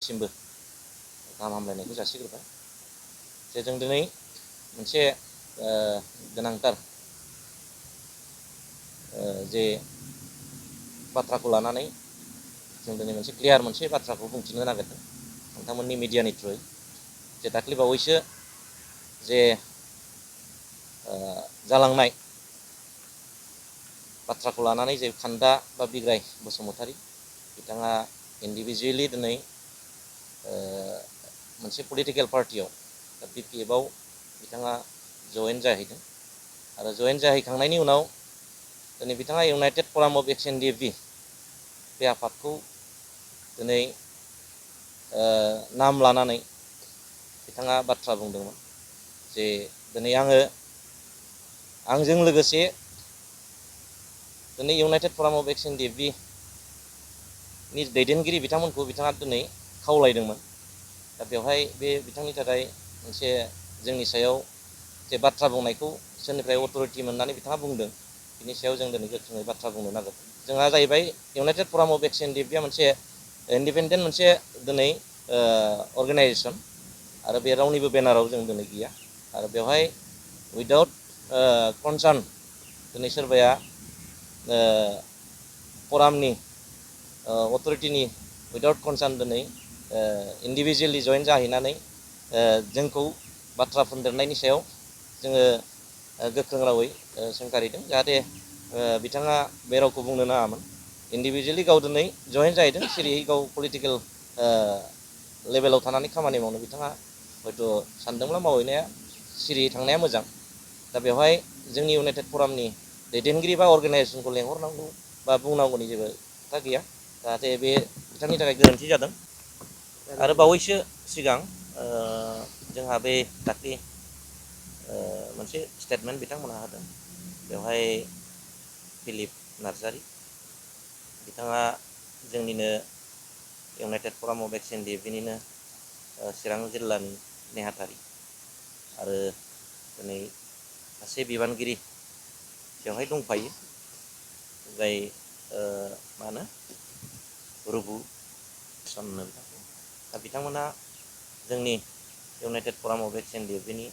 सिमबो गाहाम हामलायनायखौ जासिग्रोबाय जे जों दिनै मोनसे गोनांथार जे बाथ्राखौ लानानै जों दिनै मोनसे क्लियार मोनसे बाथ्राखौ बुंथिनो नागिरदों नोंथांमोननि मिडियानि थ्रुयै जे दाख्लै बावैसो जे जालांनाय बाथ्राखौ लानानै जे खान्दा बा बिग्राय बसुमतारी बिथाङा इन्डिभिजुवेलि दिनै मोनसे पलिटिकेल पार्टियाव BPF बिथाङा जयेन जाहैदों आरो जयेन जाहैखांनायनि उनाव दिनै बिथाङा United front of X NDFB बे आफादखौ दिनै नाम लानानै बिथाङा बाथ्रा बुंदोंमोन जे दिनै आंजों लोगोसे दिनै United front of X NDFB नि दैदेनगिरि बिथांमोनखौ बिथाङा दिनै खावलायदोंमोन दा बेवहाय बे बिथांनि थाखाय मोनसे जोंनि सायाव जे बाथ्रा बुंनायखौ सोरनिफ्राय अथरिटि मोननानै बिथाङा बुंदों बिनि सायाव जों दिनै गोख्रोङै बाथ्रा बुंनो नागिरदों जोंहा जाहैबाय United front of X NDFB मोनसे इन्डिपेन्डेन्ट मोनसे दिनै अर्गेनाइजेसन आरो बे रावनिबो बेनाराव जों दिनै गैया आरो बेवहाय उइदाउट कनसार्न दिनै सोरबाया फरामनि अथरिटिनि उइदाउट कनसार्न दिनै इन्डिभिजुवेलि जयेन जाहैनानै जोंखौ बाथ्रा बुंदेरनायनि सायाव जोङो गोख्रों रावै सोंखारिदों जाहाथे बिथाङा बे रावखौ बुंनो नाङामोन इन्डिभिजुवेलि गाव दिनै जयेन जाहैदों सिरियै गाव पलिटिकेल लेभेलाव थानानै खामानि मावनो बिथाङा हयथ' सानदोंब्ला मावहैनाया सिरियै थांनाया मोजां दा बेवहाय जोंनि इउनाइटेड फरामनि दैदेनगिरि बा अर्गेनाइजेसनखौ लेंहरनांगौ बा बुंनांगौनि जेबो खोथा गैया जाहाथे बे बिथांनि थाखाय गोरोन्थि जादों आरो बावैसो सिगां जोंहा बे दाख्लै मोनसे स्टेटमेन्ट बिथांमोनहा होदों बेवहाय फिलिप नार्जारी बिथाङा जोंनिनो इउनाइटेड फराम अफ एक्स NDFBनिनो चिरां जिल्लानि नेहाथारि आरो दिनै सासे बिबानगिरि बेवहाय दंफायो जाय मा होनो रुबु सननो दा बिथांमोना जोंनि इउनाइटेड फराम अफ एक्स NDFBनि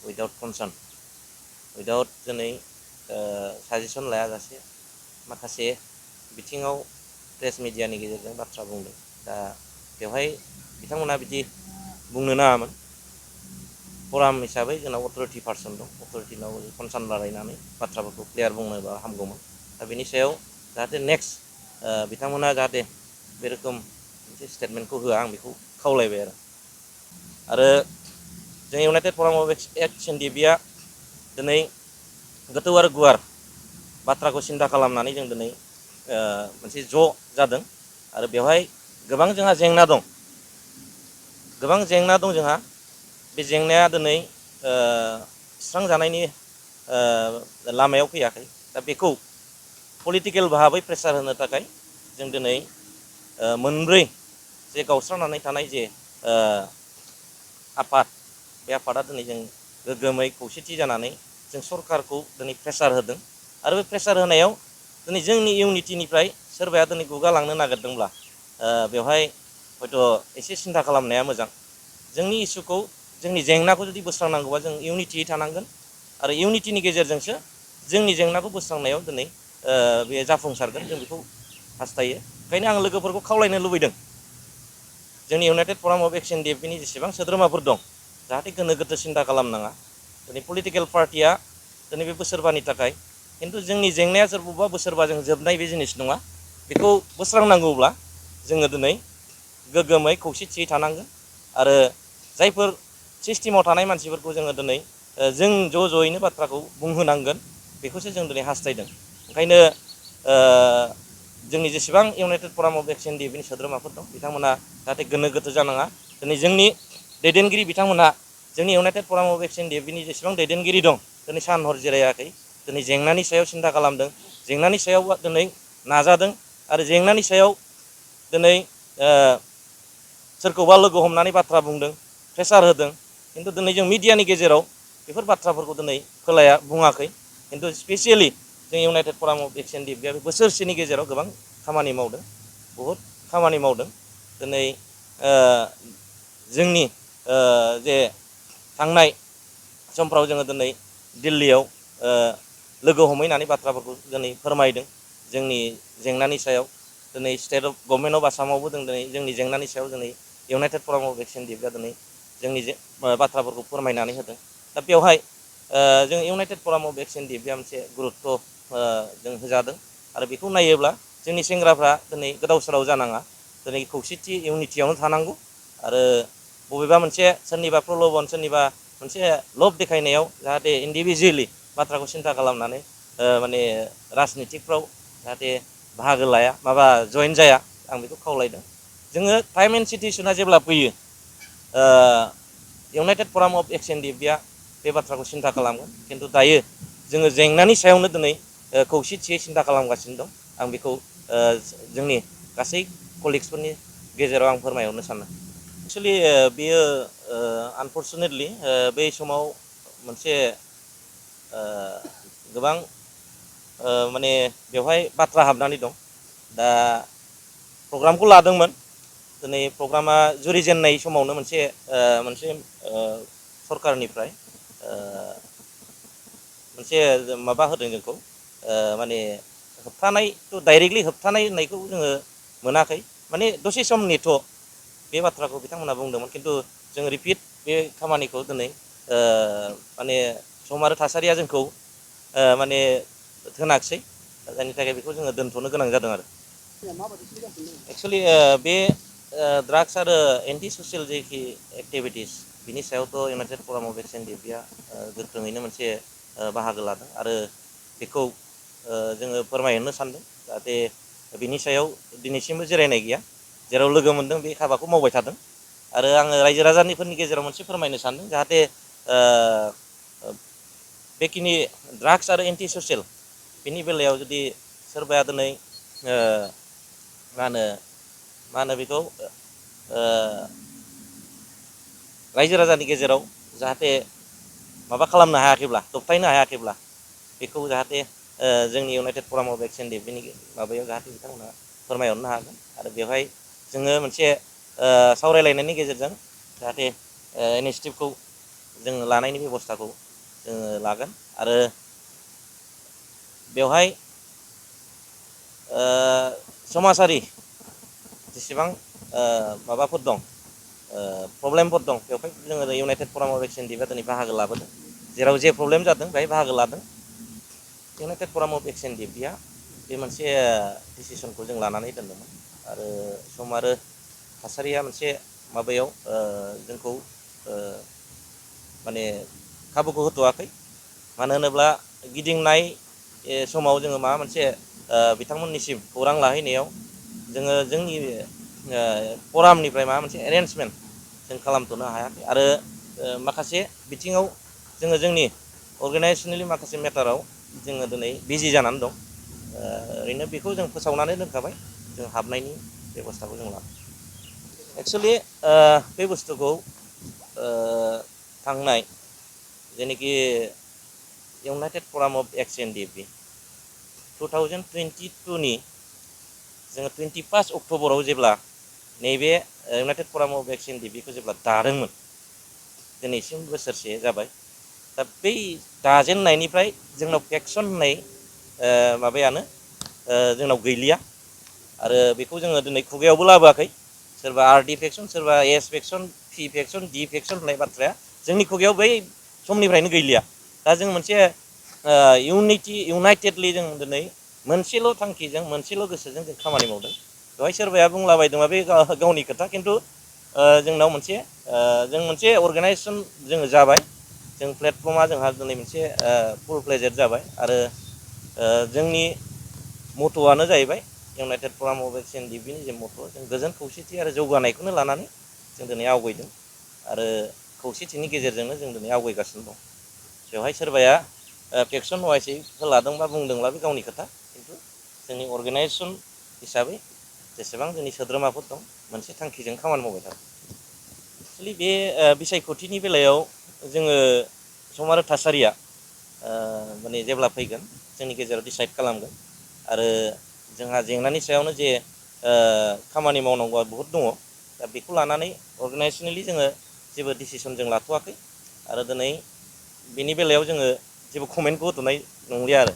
उइदाउट कनसार्न उइदाउट दिनै साजेसन लायाजासे माखासे बिथिङाव प्रेस मिडियानि गेजेरजों बाथ्रा बुंदों दा बेवहाय बिथांमोना बिदि बुंनो नाङामोन फराम हिसाबै जोंनाव अथरिटि पार्सन दं अथरिटिनाव कनसार्न लालायनानै बाथ्राफोरखौ क्लियार बुंनोबा हामगौमोन दा बेनि सायाव जाहाथे नेक्स्ट बिथांमोना जाहाथे बे रोखोम मोनसे स्टेटमेन्टखौ होआ आं बेखौ खावलायबाय आरो जों इउनाइटेड फराम अफ एक्स NDFBआ दिनै गोथौ आरो गुवार बाथ्राखौ सिन्था खालामनानै जों दिनै मोनसे ज' जादों आरो बेवहाय गोबां जोंहा जेंना दं जोंहा बे जेंनाया दिनै सुस्रांजानायनि लामायाव फैयाखै दा बेखौ पलिटिकेल भाबै प्रेसार होनो थाखाय जों दिनै मोनब्रै जे गावस्रानानै थानाय जे आफाद बे आफादा दिनै जों गोग्गोमै खौसेथि जानानै जों सरकारखौ दिनै प्रेसार होदों आरो बे प्रेसार होनायाव दिनै जोंनि इउनिटिनिफ्राय सोरबाया दिनै गुगालांनो नागिरदोंब्ला बेवहाय हयथ' एसे सिन्था खालामनाया मोजां जोंनि इसुखौ जोंनि जेंनाखौ जुदि बोस्रांनांगौबा जों इउनिटियै थानांगोन आरो इउनिटिनि गेजेरजोंसो जोंनि जेंनाखौ बोस्रांनायाव दिनै बे जाफुंसारगोन जों बेखौ हास्थायो ओंखायनो आं लोगोफोरखौ खावलायनो लुबैदों जोंनि इउनाइटेड फराम अफ एक्स NDFBनि जेसेबां सोद्रोमाफोर दं जाहाथे गोनो गोथो सिन्था खालामनाङा दिनै पलिटिकेल पार्टिया दिनै बे बोसोरबानि थाखाय खिन्थु जोंनि जेंनाया सोर बबेबा बोसोरबाजों जोबनाय बे जिनिस नङा बेखौ बोस्रांनांगौब्ला जोङो दिनै गोग्गोमै खौसेथियै थानांगोन आरो जायफोर सिस्टेमाव थानाय मानसिफोरखौ जोङो दिनै जों ज' ज'यैनो बाथ्राखौ बुंहोनांगोन बेखौसो जों दिनै हास्थायदों ओंखायनो जोंनि जेसेबां इउनाइटेड फराम अफ एक्स NDFBनि सोद्रोमाफोर दं बिथांमोना जाहाथे गोनो गोथो जानाङा दिनै जोंनि दैदेनगिरि बिथांमोनहा जोंनि इउनाइटेड फराम अफ एक्स NDFBनि जेसेबां दैदेनगिरि दं दिनै सान हर जिरायाखै दिनै जेंनानि सायाव सिन्था खालामदों जेंनानि सायाव दिनै नाजादों आरो जेंनानि सायाव दिनै सोरखौबा लोगो हमनानै बाथ्रा बुंदों प्रेसार होदों खिन्थु दिनै जों मिडियानि गेजेराव बेफोर बाथ्राफोरखौ दिनै बुङाखै खिन्थु स्पेसियेलि जों इउनाइटेड फराम अफ एक्स NDFBआ बोसोरसेनि गेजेराव गोबां खामानि मावदों बहुद खामानि मावदों दिनै जोंनि जे थांनाय समफ्राव जोङो दिनै दिल्लीयाव लोगो हमहैनानै बाथ्राफोरखौ दिनै फोरमायदों जोंनि जेंनानि सायाव दिनै स्टेट अफ गभर्नमेन्ट अफ आसामावबो दिनै जोंनि जेंनानि सायाव दिनै इउनाइटेड फराम अफ एक्सन दिबा दिनै जोंनि बाथ्राफोरखौ फोरमायनानै होदों। दा बेवहाय जों इउनाइटेड फराम अफ एक्सन दिबा मोनसे गुरुत्त जों होजादों आरो बेखौ नायोब्ला जोंनि सेंग्राफ्रा दिनै गोदाव सोराव जानाङा दिनै खौसेथि इउनिटियावनो थानांगौ आरो बबेबा मोनसे सोरनिबा प्रल'बन सोरनिबा मोनसे लब देखायनायाव जाहाथे इन्डिभिजुवेलि बाथ्राखौ सिन्था खालामनानै माने राजनितिकफ्राव जाहाथे बाहागो लाया माबा जयेन जाया आं बेखौ खावलायदों। जोङो टाइम एन्ड सिटुवेसना जेब्ला फैयो इउनाइटेड फराम अफ एक्सन दिबा बे बाथ्राखौ सिन्था खालामगोन खिन्थु दायो जोङो जेंनानि सायावनो दिनै खौसेथियै सिन्था खालामगासिनो दं आं बेखौ जोंनि गासै कलिग्सफोरनि गेजेराव आं फोरमायहरनो सानो। एक्सुवेलि बेयो आनफर्सुनेटलि बै समाव मोनसे गोबां माने बेवहाय बाथ्रा हाबनानै दं। दा प्रग्रामखौ लादोंमोन दिनै प्रग्रामा जुरिजेननाय समावनो मोनसे सरकारनिफ्राय मोनसे माबा होदों जोंखौ माने होबथानाय डाइरेक्टलि होबथानाय होननायखौ जोङो मोनाखै माने दसे सम नेथ' बे बाथ्राखौ बिथांमोना बुंदोंमोन खिन्थु जों रिपिट बे खामानिखौ दिनै माने सम आरो थासारिया जोंखौ माने होनाखिसै जायनि थाखाय बेखौ जोङो दोनथ'नो गोनां जादों आरो। एक्सुवेलि बे ड्राग्स आरो एन्टि ससियेल जेखि एक्टिभिटिस बिनि सायावथ' इउनाइटेड फराम अफ एक्सन दिबा गोख्रोङैनो मोनसे बाहागो लादों आरो बेखौ जोङो फोरमायहरनो सानदों जाहाथे बिनि सायाव दिनैसिमबो जिरायनाय गैया जेराव लोगो मोनदों बे हाबाखौ मावबाय थादों आरो आङो रायजो राजाफोरनि गेजेराव मोनसे फोरमायनो सानदों जाहाथे बेखिनि ड्राग्स आरो एन्टि ससियेल बिनि बेलायाव जुदि सोरबाया दिनै मा होनो बेखौ रायजो राजानि गेजेराव जाहाथे माबा खालामनो हायाखैब्ला दबथायनो हायाखैब्ला बेखौ जाहाथे जोंनि इउनाइटेड फराम अफ एक्सन दिबनि माबायाव जाहाथे बिथांमोनहा फोरमायहरनो हागोन आरो बेवहाय जोङो मोनसे सावरायलायनायनि गेजेरजों जाहाथे इनिसियेटिभखौ जोङो लानायनि बेब'स्थाखौ जोङो लागोन आरो बेवहाय समाजारि जेसेबां माबाफोर दं प्रब्लेमफोर दं बेवहाय जोङो इउनाइटेड फराम अफ एक्सन दिबा दिनै बाहागो लाबोदों जेराव जे प्रब्लेम जादों बेहाय बाहागो लादों। इउनाइटेड फराम अफ एक्सन दिबा बे मोनसे डिसिसनखौ जों लानानै दोनदोंमोन आरो सम आरो थासारिया मोनसे माबायाव जोंखौ माने खाबुखौ होथ'वाखै मानो होनोब्ला गिदिंनाय समाव जोङो माबा मोनसे बिथांमोननिसिम खौरां लाहैनायाव जोङो जोंनि फरामनिफ्राय माबा मोनसे एरेन्जमेन्ट जों खालामथ'नो हायाखै आरो माखासे बिथिङाव जोङो जोंनि अर्गेनाइजेसनेलि माखासे मेटाराव जोङो दिनै बिजि जानानै दं ओरैनो बेखौ जों फोसावनानै दोनखाबाय जों हाबनायनि बेब'स्थाखौ जों लागोन। एक्सुवेलि बे बुस्थुखौ थांनाय जेनोखि United front of action Dibi 2022नि जोङो 21 अक्ट'बराव जेब्ला नैबे इउनाइटेड फराम अफ एक्सन दिबिखौ जेब्ला दादोंमोन दिनैसिम बोसोरसे जाबाय दा बै दाजेननायनिफ्राय जोंनाव फेक्सन होननाय माबायानो जोंनाव गैलिया आरो बेखौ जोङो दिनै खुगायावबो लाबोआखै सोरबा आर डि फेक्सन सोरबा एस फेक्सन पि फेक्सन डि फेक्सन होननाय बाथ्राया जोंनि खुगायाव बै समनिफ्रायनो गैलिया। दा जों मोनसे इउनाइटेडलि जों दिनै मोनसेल' थांखिजों मोनसेल' गोसोजों जों खामानि मावदों। बेवहाय सोरबाया बुंलाबायदोंबा बे गावनि खोथा खिन्थु जोंनाव मोनसे जों मोनसे अर्गेनाइजेसन जोङो जाबाय जों प्लेटफर्मा जोंहा दिनै मोनसे फुल प्लेजेड जाबाय आरो जोंनि मट'आनो जाहैबाय इउनाइटेड फराम अफ एक्सन दिबिनि जे मट' जों गोजोन खौसेथि आरो जौगानायखौनो लानानै जों दिनै आवगायदों आरो खौसेथिनि गेजेरजोंनो जों दिनै आवगायगासिनो दं। बेवहाय सोरबाया फेक्सन वाइसै लादोंबा बुंदोंब्ला बे गावनि खोथा खिन्थु जोंनि अर्गेनाइजेसन हिसाबै जेसेबां जोंनि सोद्रोमाफोर दं मोनसे थांखिजों खामानि मावबाय थादों। एक्सुवेलि बे बिसायख'थिनि बेलायाव जोङो सम आरो थासारिया माने जेब्ला फैगोन जोंनि गेजेराव डिसाइड खालामगोन आरो जोंहा जेंनानि सायावनो जे खामानि मावनांगौआ बहुद दङ दा बेखौ लानानै अर्गानाइजेसनेलि जोङो जेबो डिसिसन जों लाथ'वाखै आरो दिनै बेनि बेलायाव जोङो जेबो कमेन्टखौ होथ'नाय नंलिया आरो।